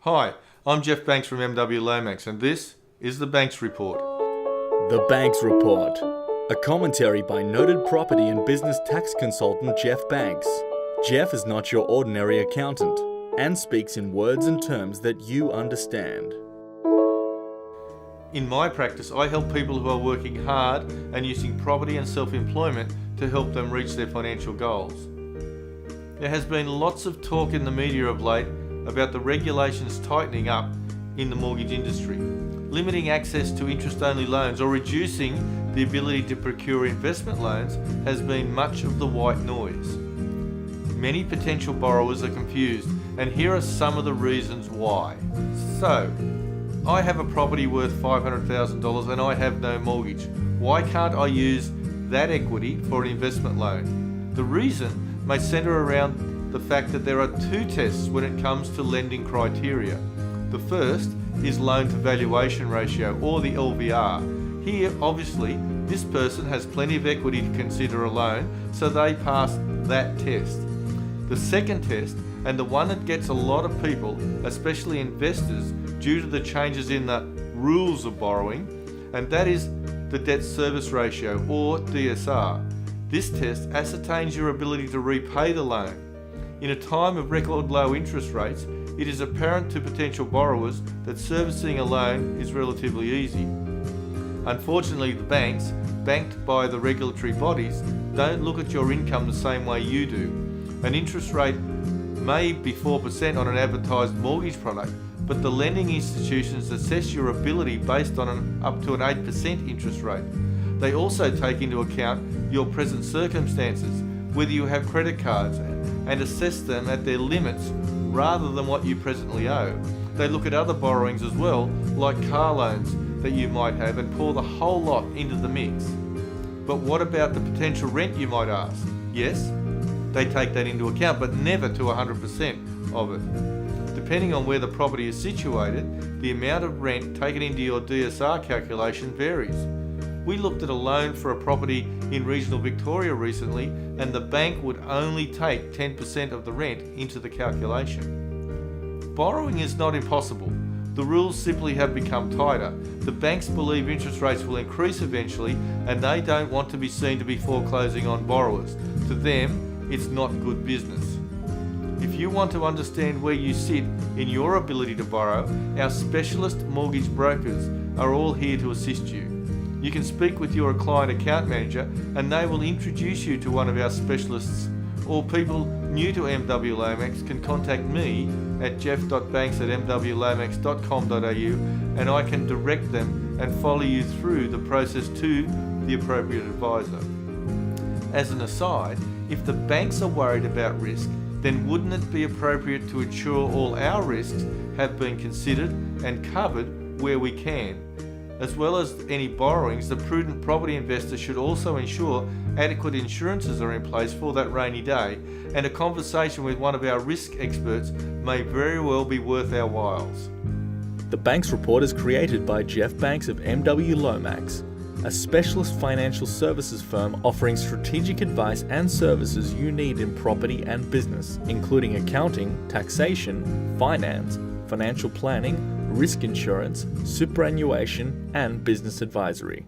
Hi, I'm Jeff Banks from MW Lomax, and this is the Banks Report. The Banks Report, a commentary by noted property and business tax consultant Jeff Banks. Jeff is not your ordinary accountant and speaks in words and terms that you understand. In my practice, I help people who are working hard and using property and self-employment to help them reach their financial goals. There has been lots of talk in the media of late about the regulations tightening up in the mortgage industry, limiting access to interest-only loans or reducing the ability to procure investment loans has been much of the white noise. Many potential borrowers are confused, and here are some of the reasons why. So, I have a property worth $500,000 and I have no mortgage. Why can't I use that equity for an investment loan? The reason may centre around the fact that there are two tests when it comes to lending criteria. The first is loan to valuation ratio, or the LVR. Here, obviously, this person has plenty of equity to consider a loan, so they pass that test. The second test, and the one that gets a lot of people, especially investors, due to the changes in the rules of borrowing, and that is the debt service ratio, or DSR. This test ascertains your ability to repay the loan. In a time of record low interest rates, it is apparent to potential borrowers that servicing a loan is relatively easy. Unfortunately, the banks, banked by the regulatory bodies, don't look at your income the same way you do. An interest rate may be 4% on an advertised mortgage product, but the lending institutions assess your ability based on up to an 8% interest rate. They also take into account your present circumstances, whether you have credit cards, and assess them at their limits rather than what you presently owe. They look at other borrowings as well, like car loans that you might have, and pour the whole lot into the mix. But what about the potential rent, you might ask? Yes, they take that into account, but never to 100% of it. Depending on where the property is situated, the amount of rent taken into your DSR calculation varies. We looked at a loan for a property in regional Victoria recently, and the bank would only take 10% of the rent into the calculation. Borrowing is not impossible. The rules simply have become tighter. The banks believe interest rates will increase eventually, and they don't want to be seen to be foreclosing on borrowers. To them, it's not good business. If you want to understand where you sit in your ability to borrow, our specialist mortgage brokers are all here to assist you. You can speak with your client account manager and they will introduce you to one of our specialists, or people new to MW Lomax can contact me at jeff.banks@mwlomax.com.au and I can direct them and follow you through the process to the appropriate advisor. As an aside, if the banks are worried about risk, then wouldn't it be appropriate to ensure all our risks have been considered and covered where we can? As well as any borrowings, the prudent property investor should also ensure adequate insurances are in place for that rainy day, and a conversation with one of our risk experts may very well be worth our whiles. The Banks Report is created by Jeff Banks of MW Lomax, a specialist financial services firm offering strategic advice and services you need in property and business, including accounting, taxation, finance, financial planning, risk insurance, superannuation, and business advisory.